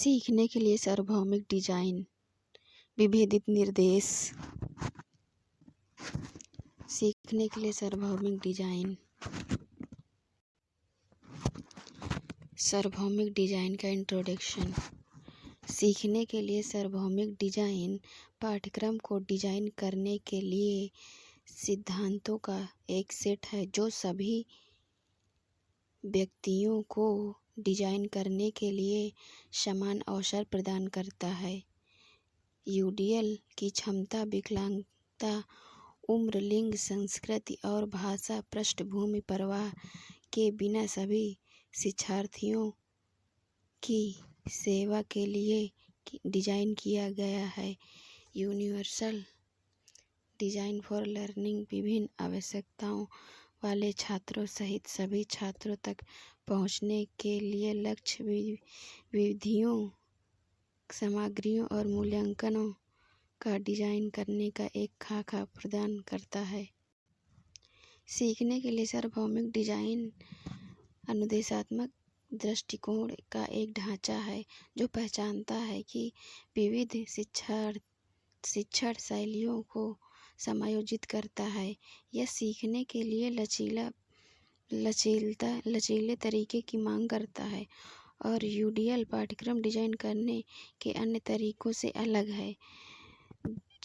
सीखने के लिए सार्वभौमिक डिजाइन, विभेदित निर्देश। सीखने के लिए सार्वभौमिक डिजाइन। सार्वभौमिक डिजाइन का इंट्रोडक्शन। सीखने के लिए सार्वभौमिक डिजाइन पाठ्यक्रम को डिजाइन करने के लिए सिद्धांतों का एक सेट है जो सभी व्यक्तियों को डिजाइन करने के लिए समान अवसर प्रदान करता है। यूडीएल की क्षमता, विकलांगता, उम्र, लिंग, संस्कृति और भाषा पृष्ठभूमि परवाह के बिना सभी शिक्षार्थियों की सेवा के लिए डिजाइन किया गया है। यूनिवर्सल डिजाइन फॉर लर्निंग विभिन्न आवश्यकताओं वाले छात्रों सहित सभी छात्रों तक पहुंचने के लिए लक्ष्य, विधियों, सामग्रियों और मूल्यांकनों का डिजाइन करने का एक खाका प्रदान करता है। सीखने के लिए सार्वभौमिक डिजाइन अनुदेशात्मक दृष्टिकोण का एक ढांचा है जो पहचानता है कि विविध शिक्षण शैलियों को समायोजित करता है। यह सीखने के लिए लचीले तरीके की मांग करता है और यूडीएल पाठ्यक्रम डिजाइन करने के अन्य तरीकों से अलग है,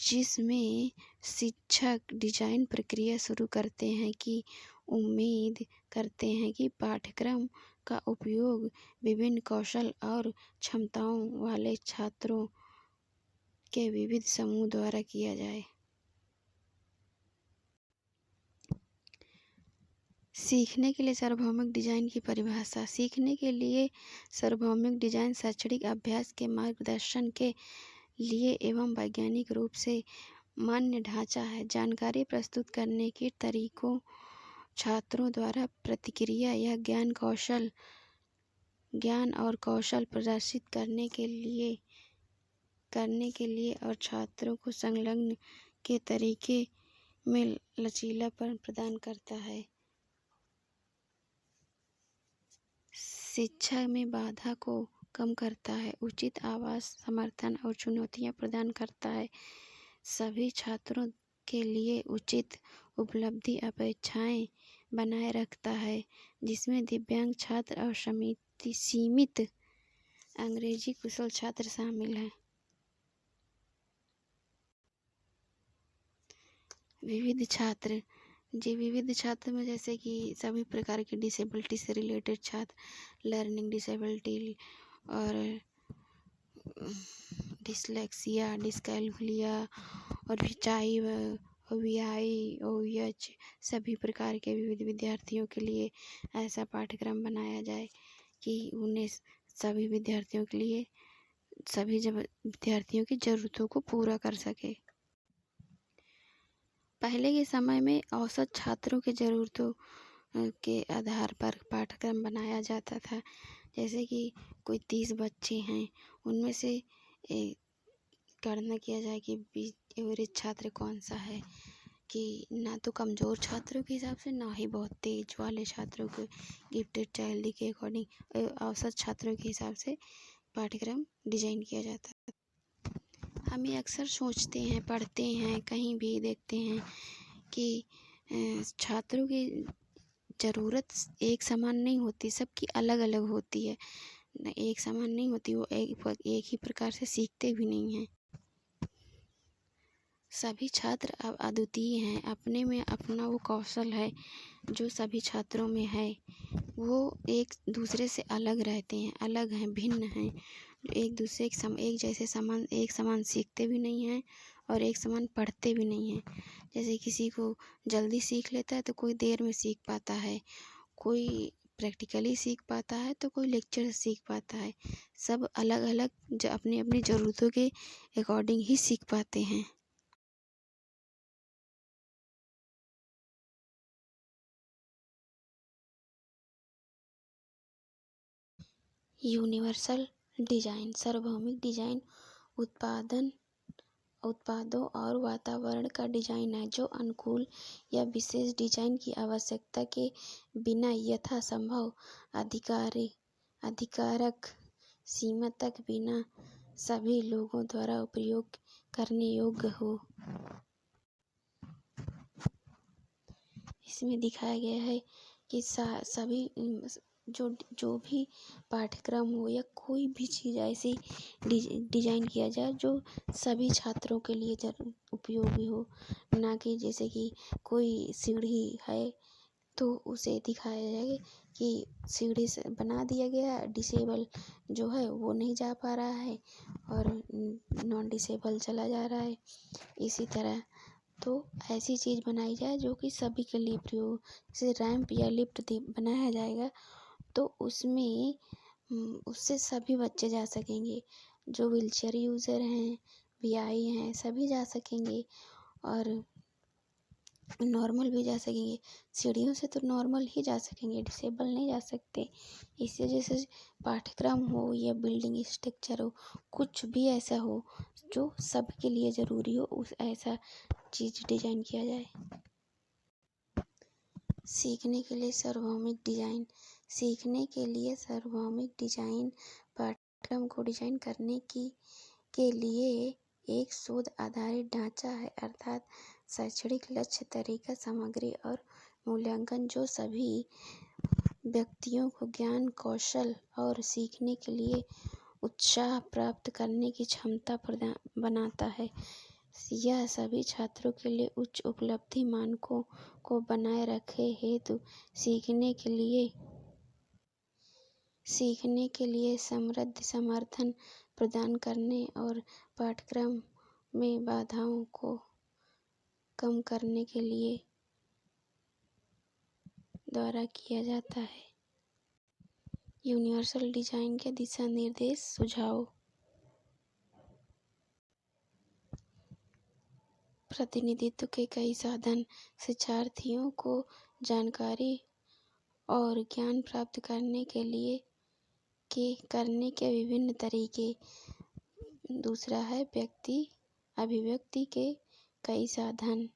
जिसमें शिक्षक डिजाइन प्रक्रिया शुरू करते हैं कि उम्मीद करते हैं कि पाठ्यक्रम का उपयोग विभिन्न कौशल और क्षमताओं वाले छात्रों के विविध समूह द्वारा किया जाए। सीखने के लिए सार्वभौमिक डिजाइन की परिभाषा। सीखने के लिए सार्वभौमिक डिजाइन शैक्षणिक अभ्यास के मार्गदर्शन के लिए एवं वैज्ञानिक रूप से मान्य ढांचा है। जानकारी प्रस्तुत करने के तरीकों, छात्रों द्वारा प्रतिक्रिया या ज्ञान और कौशल प्रदर्शित करने के लिए और छात्रों को संलग्न के तरीके में लचीलापन प्रदान करता है। शिक्षा में बाधा को कम करता है, उचित आवास, समर्थन और चुनौतियां प्रदान करता है। सभी छात्रों के लिए उचित उपलब्धि अपेक्षाएं बनाए रखता है, जिसमें दिव्यांग छात्र और सीमित अंग्रेजी कुशल छात्र शामिल हैं। विविध छात्र में जैसे कि सभी प्रकार की डिसेबिलिटी से रिलेटेड छात्र, लर्निंग डिसेबिलिटी और डिसलेक्सिया, डिस्कैल्कुलिया और भिचाई, OVI, OVH सभी प्रकार के विविध विद्यार्थियों के लिए ऐसा पाठ्यक्रम बनाया जाए कि उन्हें सभी विद्यार्थियों की ज़रूरतों को पूरा कर सके। पहले के समय में औसत छात्रों की ज़रूरतों के आधार पर पाठ्यक्रम बनाया जाता था। जैसे कि कोई 30 बच्चे हैं, उनमें से गणना किया जाए कि एवरेज छात्र कौन सा है, कि ना तो कमज़ोर छात्रों के हिसाब से, ना ही बहुत तेज वाले छात्रों को, गिफ्टेड चाइल्ड के अकॉर्डिंग औसत छात्रों के हिसाब से पाठ्यक्रम डिजाइन किया जाता है। हम ये अक्सर सोचते हैं, पढ़ते हैं, कहीं भी देखते हैं कि छात्रों की ज़रूरत एक समान नहीं होती, सबकी अलग अलग होती है, एक समान नहीं होती। वो एक ही प्रकार से सीखते भी नहीं हैं। सभी छात्र अब अद्वितीय हैं, अपने में अपना वो कौशल है जो सभी छात्रों में है। वो एक दूसरे से अलग रहते हैं, अलग हैं, भिन्न हैं, एक दूसरे एक समान सीखते भी नहीं हैं और एक समान पढ़ते भी नहीं हैं। जैसे किसी को जल्दी सीख लेता है तो कोई देर में सीख पाता है, कोई प्रैक्टिकली सीख पाता है तो कोई लेक्चर से सीख पाता है। सब अलग अलग अपनी अपनी ज़रूरतों के अकॉर्डिंग ही सीख पाते हैं। यूनिवर्सल डिजाइन, सार्वभौमिक डिजाइन उत्पादों और वातावरण का डिजाइन है जो अनुकूल या विशेष डिजाइन की आवश्यकता के बिना यथासंभव अधिकारक सीमा तक बिना सभी लोगों द्वारा उपयोग करने योग्य हो। इसमें दिखाया गया है कि सभी जो भी पाठ्यक्रम हो या कोई भी चीज़ ऐसी डिजाइन किया जाए जो सभी छात्रों के लिए उपयोगी हो। ना कि जैसे कि कोई सीढ़ी है तो उसे दिखाया जाए कि सीढ़ी से बना दिया गया, डिसेबल जो है वो नहीं जा पा रहा है और नॉन डिसेबल चला जा रहा है। इसी तरह तो ऐसी चीज़ बनाई जाए जो कि सभी के लिए प्रयोग, जैसे रैंप या लिफ्ट बनाया जाएगा तो उसमें उससे सभी बच्चे जा सकेंगे, जो व्हीलचेयर यूज़र हैं, वीआई हैं, सभी जा सकेंगे और नॉर्मल भी जा सकेंगे। सीढ़ियों से तो नॉर्मल ही जा सकेंगे, डिसेबल नहीं जा सकते। इस वजह से पाठ्यक्रम हो या बिल्डिंग स्ट्रक्चर हो, कुछ भी ऐसा हो जो सबके लिए ज़रूरी हो, उस ऐसा चीज़ डिजाइन किया जाए। सीखने के लिए सार्वभौमिक डिजाइन। सीखने के लिए सार्वभौमिक डिजाइन पाठ्यक्रम को डिजाइन करने के लिए एक शोध आधारित ढांचा है, अर्थात शैक्षणिक लक्ष्य, तरीका, सामग्री और मूल्यांकन जो सभी व्यक्तियों को ज्ञान, कौशल और सीखने के लिए उत्साह प्राप्त करने की क्षमता बनाता है। यह सभी छात्रों के लिए उच्च उपलब्धि मानकों को बनाए रखे हेतु सीखने के लिए समृद्ध समर्थन प्रदान करने और पाठ्यक्रम में बाधाओं को कम करने के लिए द्वारा किया जाता है। यूनिवर्सल डिजाइन के दिशा निर्देश सुझाव। प्रतिनिधित्व के कई साधन। शिक्षार्थियों को जानकारी और ज्ञान प्राप्त करने के विभिन्न तरीके। दूसरा है अभिव्यक्ति के कई साधन।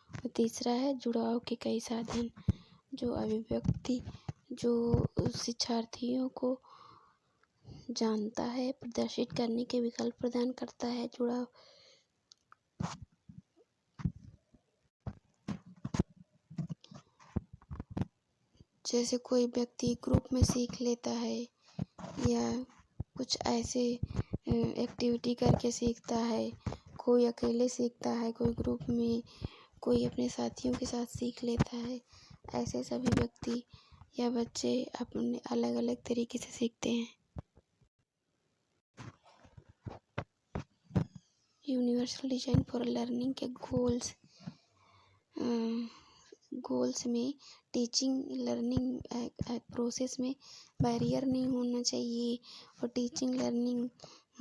और तीसरा है जुड़ाव के कई साधन। जो शिक्षार्थियों को जानता है, प्रदर्शित करने के विकल्प प्रदान करता है। जुड़ाव जैसे कोई व्यक्ति ग्रुप में सीख लेता है या कुछ ऐसे एक्टिविटी करके सीखता है, कोई अकेले सीखता है, कोई ग्रुप में, कोई अपने साथियों के साथ सीख लेता है। ऐसे सभी व्यक्ति या बच्चे अपने अलग अलग तरीके से सीखते हैं। यूनिवर्सल डिजाइन फॉर लर्निंग के गोल्स में टीचिंग लर्निंग प्रोसेस में बैरियर नहीं होना चाहिए और टीचिंग लर्निंग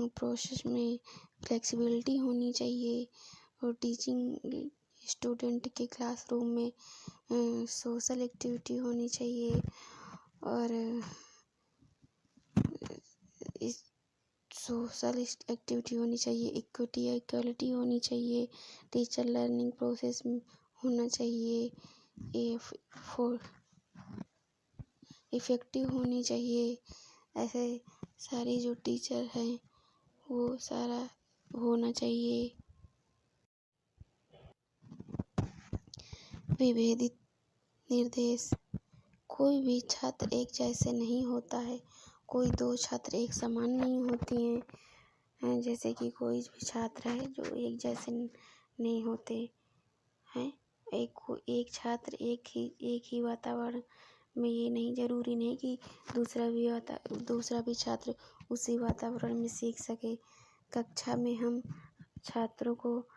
प्रोसेस में फ्लेक्सिबिलिटी होनी चाहिए और टीचिंग स्टूडेंट के क्लासरूम में सोशल एक्टिविटी होनी चाहिए और सोशल एक्टिविटी होनी चाहिए, इक्वलिटी होनी चाहिए, टीचर लर्निंग प्रोसेस होना चाहिए, इफ़ेक्टिव होनी चाहिए। ऐसे सारे जो टीचर हैं वो सारा होना चाहिए। विभेदित निर्देश। कोई भी छात्र एक जैसे नहीं होता है, कोई दो छात्र एक समान नहीं होते हैं। जैसे कि कोई भी छात्र है जो एक जैसे नहीं होते हैं। एक छात्र एक ही वातावरण में, ये नहीं जरूरी नहीं कि दूसरा भी छात्र उसी वातावरण में सीख सके। कक्षा में हम छात्रों को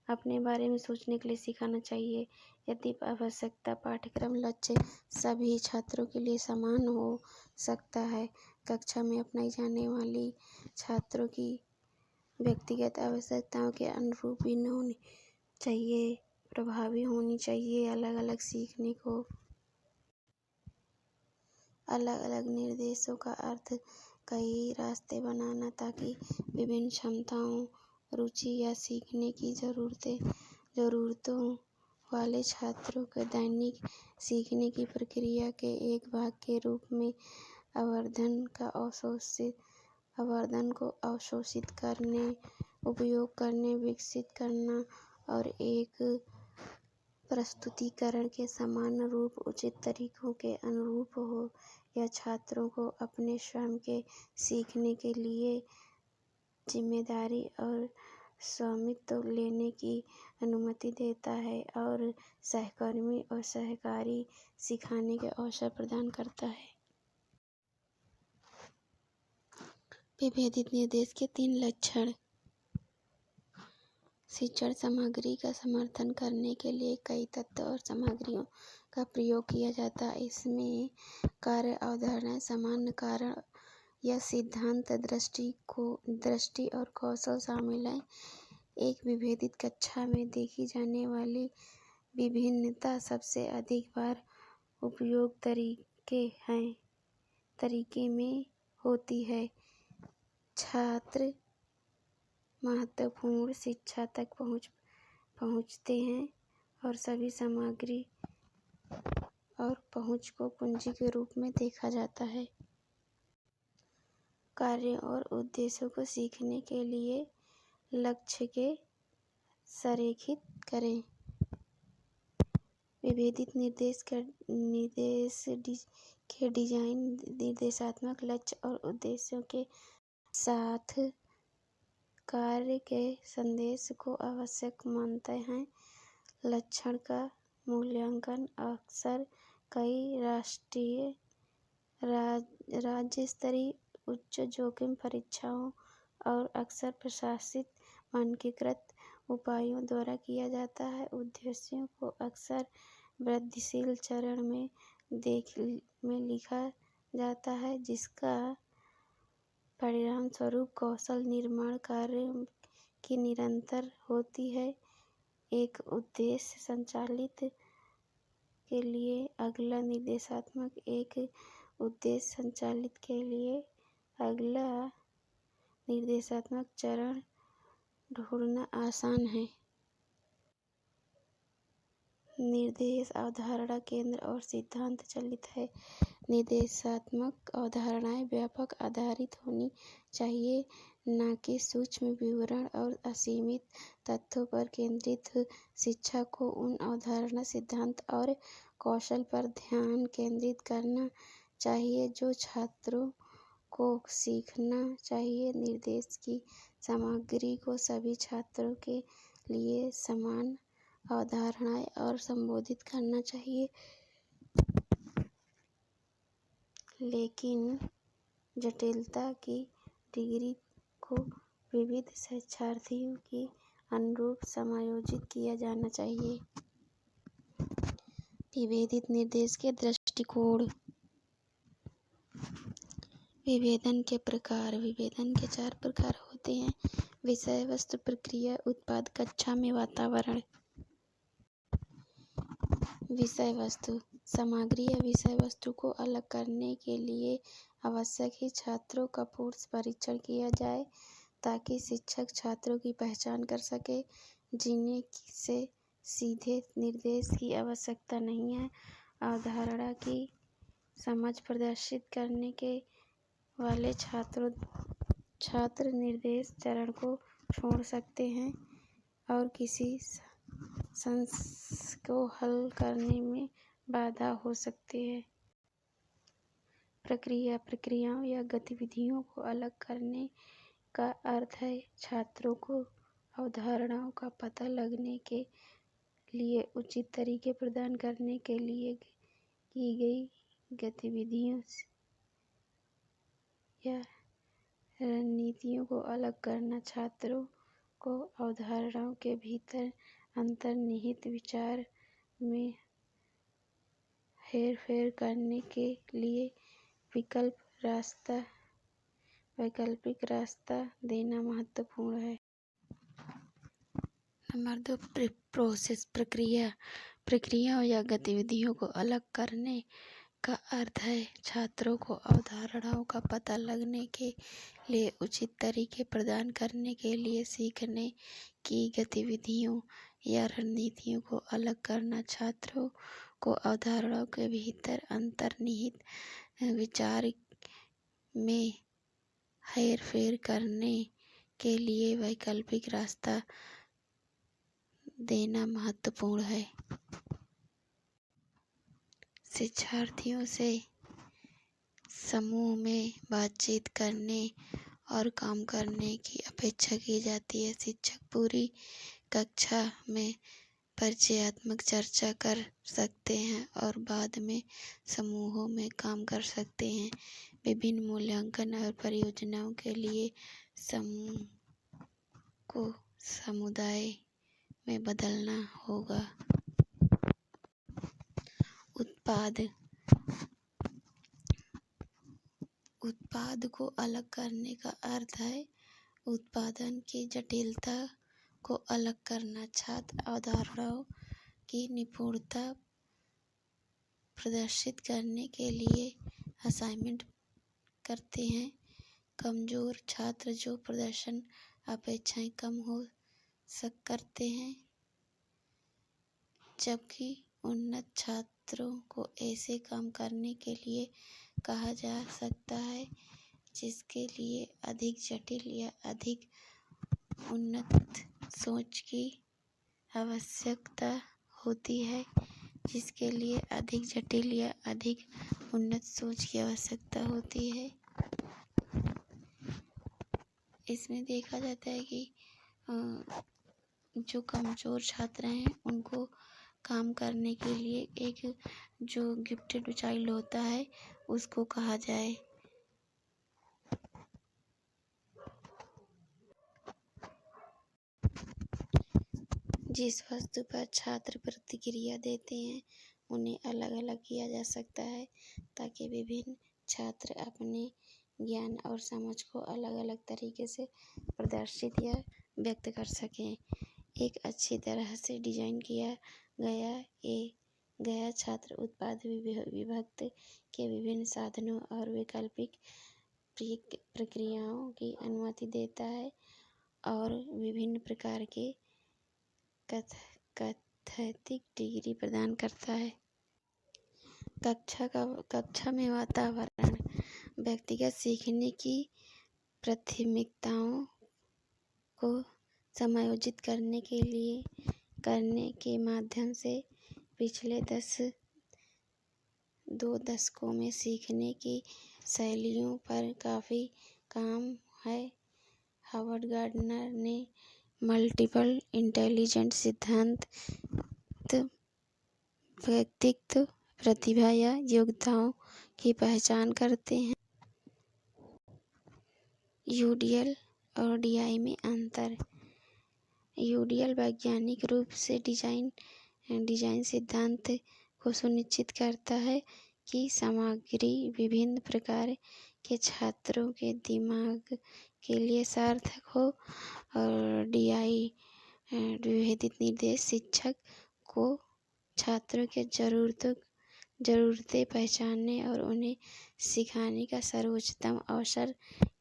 अपने बारे में सोचने के लिए सिखाना चाहिए। यदि आवश्यकता पाठ्यक्रम लक्ष्य सभी छात्रों के लिए समान हो सकता है। कक्षा में अपनाई जाने वाली छात्रों की व्यक्तिगत आवश्यकताओं के अनुरूप भिन्न होनी चाहिए, प्रभावी होनी चाहिए। अलग अलग सीखने को अलग अलग निर्देशों का अर्थ कई रास्ते बनाना, ताकि विभिन्न क्षमताओं, रुचि या सीखने की ज़रूरतों वाले छात्रों के दैनिक सीखने की प्रक्रिया के एक भाग के रूप में आवर्धन का आवर्धन को अवशोषित करने, उपयोग करने, विकसित करना और एक प्रस्तुतीकरण के समान रूप उचित तरीकों के अनुरूप हो। यह छात्रों को अपने स्वयं के सीखने के लिए जिम्मेदारी और स्वामित्व लेने की अनुमति देता है और सहकर्मी और सहकारी सिखाने के अवसर प्रदान करता है। विभेदित निर्देश के 3 लक्षण। शिक्षण सामग्री का समर्थन करने के लिए कई तत्व और सामग्रियों का प्रयोग किया जाता है। इसमें कार्य, अवधारणाएं, सामान्य कारण या सिद्धांत, दृष्टि और कौशल शामिल हैं। एक विभेदित कक्षा में देखी जाने वाली विभिन्नता सबसे अधिक बार उपयोग तरीके में होती है। छात्र महत्वपूर्ण शिक्षा तक पहुँचते हैं और सभी सामग्री और पहुँच को कुंजी के रूप में देखा जाता है। कार्यों और उद्देश्यों को सीखने के लिए लक्ष्य के संरेखित करें। विभेदित निर्देश के डिजाइन निर्देशात्मक लक्ष्य और उद्देश्यों के साथ कार्य के संदेश को आवश्यक मानते हैं। लक्षण का मूल्यांकन अक्सर कई राष्ट्रीय, राज्य स्तरीय उच्च जोखिम परीक्षाओं और अक्सर प्रशासित मानकीकृत उपायों द्वारा किया जाता है। उद्देश्यों को अक्सर वृद्धिशील चरण में लिखा जाता है, जिसका परिणाम स्वरूप कौशल निर्माण कार्य की निरंतर होती है। एक उद्देश्य संचालित के लिए अगला निर्देशात्मक, एक उद्देश्य संचालित के लिए अगला निर्देशात्मक चरण ढूंढना आसान है। निर्देश अवधारणा केंद्र और सिद्धांत चालित है। निर्देशात्मक अवधारणाएं व्यापक आधारित होनी चाहिए, न कि सूक्ष्म विवरण और असीमित तथ्यों पर केंद्रित। शिक्षा को उन अवधारणा, सिद्धांत और कौशल पर ध्यान केंद्रित करना चाहिए जो छात्रों को सीखना चाहिए। निर्देश की सामग्री को सभी छात्रों के लिए समान अवधारणाएं और संबोधित करना चाहिए, लेकिन जटिलता की डिग्री को विविध शिक्षार्थियों के अनुरूप समायोजित किया जाना चाहिए। विभेदित निर्देश के दृष्टिकोण। विभेदन के प्रकार। विभेदन के 4 प्रकार होते हैं: विषय वस्तु, प्रक्रिया, उत्पाद, कक्षा में वातावरण। विषय वस्तु। सामग्री या विषय वस्तु को अलग करने के लिए आवश्यक ही छात्रों का पूर्व परीक्षण किया जाए, ताकि शिक्षक छात्रों की पहचान कर सके जिन्हें से सीधे निर्देश की आवश्यकता नहीं है। अवधारणा की समझ प्रदर्शित करने के वाले छात्र निर्देश चरण को छोड़ सकते हैं और किसी समस्या को हल करने में बाधा हो सकती है। प्रक्रिया। प्रक्रियाओं या गतिविधियों को अलग करने का अर्थ है छात्रों को अवधारणाओं का पता लगने के लिए उचित तरीके प्रदान करने के लिए की गई गतिविधियों या रणनीतियों को अलग करना। छात्रों को अवधारणाओं के भीतर अंतर्निहित विचार में हेरफेर करने के लिए वैकल्पिक रास्ता देना महत्वपूर्ण है। Number 2, process. प्रक्रिया। प्रक्रियाओं या गतिविधियों को अलग करने का अर्थ है छात्रों को अवधारणाओं का पता लगने के लिए उचित तरीके प्रदान करने के लिए सीखने की गतिविधियों या रणनीतियों को अलग करना। छात्रों को अवधारणाओं के भीतर अंतर्निहित विचार में हेरफेर करने के लिए वैकल्पिक रास्ता देना महत्वपूर्ण है। शिक्षार्थियों से समूह में बातचीत करने और काम करने की अपेक्षा की जाती है। शिक्षक पूरी कक्षा में परिचयात्मक चर्चा कर सकते हैं और बाद में समूहों में काम कर सकते हैं। विभिन्न मूल्यांकन और परियोजनाओं के लिए समूह को समुदाय में बदलना होगा। उत्पाद को अलग करने का अर्थ है उत्पादन की जटिलता को अलग करना। छात्र अवधारणाओं की निपुणता प्रदर्शित करने के लिए असाइनमेंट करते हैं। कमजोर छात्र जो प्रदर्शन अपेक्षाएं कम हो करते हैं, जबकि उन्नत छात्रों को ऐसे काम करने के लिए कहा जा सकता है जिसके लिए अधिक जटिल या अधिक उन्नत सोच की आवश्यकता होती है। जिसके लिए अधिक जटिल या अधिक उन्नत सोच की आवश्यकता होती है। इसमें देखा जाता है कि जो कमज़ोर छात्र हैं उनको काम करने के लिए एक जो गिफ्टेड चाइल्ड होता है उसको कहा जाए। जिस वस्तु पर छात्र प्रतिक्रिया देते हैं उन्हें अलग अलग किया जा सकता है ताकि विभिन्न छात्र अपने ज्ञान और समझ को अलग अलग तरीके से प्रदर्शित या व्यक्त कर सकें। एक अच्छी तरह से डिजाइन किया गया छात्र उत्पाद विभक्त के विभिन्न साधनों और वैकल्पिक प्रक्रियाओं की अनुमति देता है और विभिन्न प्रकार के कथैतिक डिग्री प्रदान करता है। कक्षा में वातावरण व्यक्तिगत सीखने की प्राथमिकताओं को समायोजित करने के माध्यम से पिछले 2 दशकों में सीखने की शैलियों पर काफ़ी काम है। हावर्ड गार्डनर ने मल्टीपल इंटेलिजेंस सिद्धांत व्यक्तित्व प्रतिभा या योग्यताओं की पहचान करते हैं। यूडीएल और डीआई में अंतर। यूडीएल वैज्ञानिक रूप से डिजाइन सिद्धांत को सुनिश्चित करता है कि सामग्री विभिन्न प्रकार के छात्रों के दिमाग के लिए सार्थक हो और डीआई विभेदित निर्देश शिक्षक को छात्रों के ज़रूरतें पहचानने और उन्हें सिखाने का सर्वोत्तम अवसर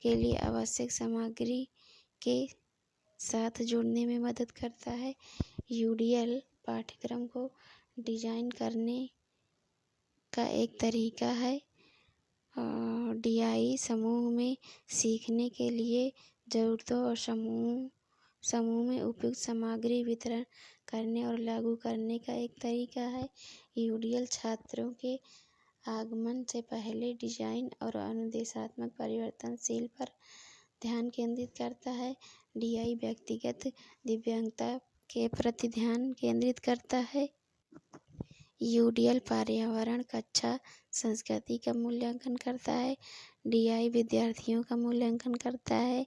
के लिए आवश्यक सामग्री के साथ जुड़ने में मदद करता है। यूडीएल पाठ्यक्रम को डिजाइन करने का एक तरीका है। डीआई समूह में सीखने के लिए ज़रूरतों और समूह में उपयुक्त सामग्री वितरण करने और लागू करने का एक तरीका है। यूडीएल छात्रों के आगमन से पहले डिजाइन और अनुदेशात्मक परिवर्तनशील पर ध्यान केंद्रित करता है। डीआई व्यक्तिगत दिव्यांगता के प्रति ध्यान केंद्रित करता है। यूडीएल पर्यावरण कक्षा संस्कृति का मूल्यांकन करता है। डीआई विद्यार्थियों का मूल्यांकन करता है।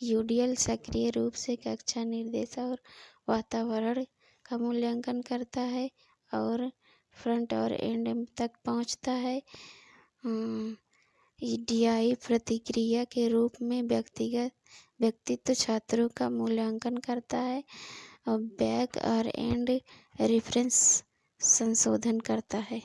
यूडीएल सक्रिय रूप से कक्षा निर्देश और वातावरण का मूल्यांकन करता है और फ्रंट और एंड तक पहुंचता है। डीआई प्रतिक्रिया के रूप में व्यक्तित्व छात्रों का मूल्यांकन करता है और बैक और एंड रेफरेंस संशोधन करता है।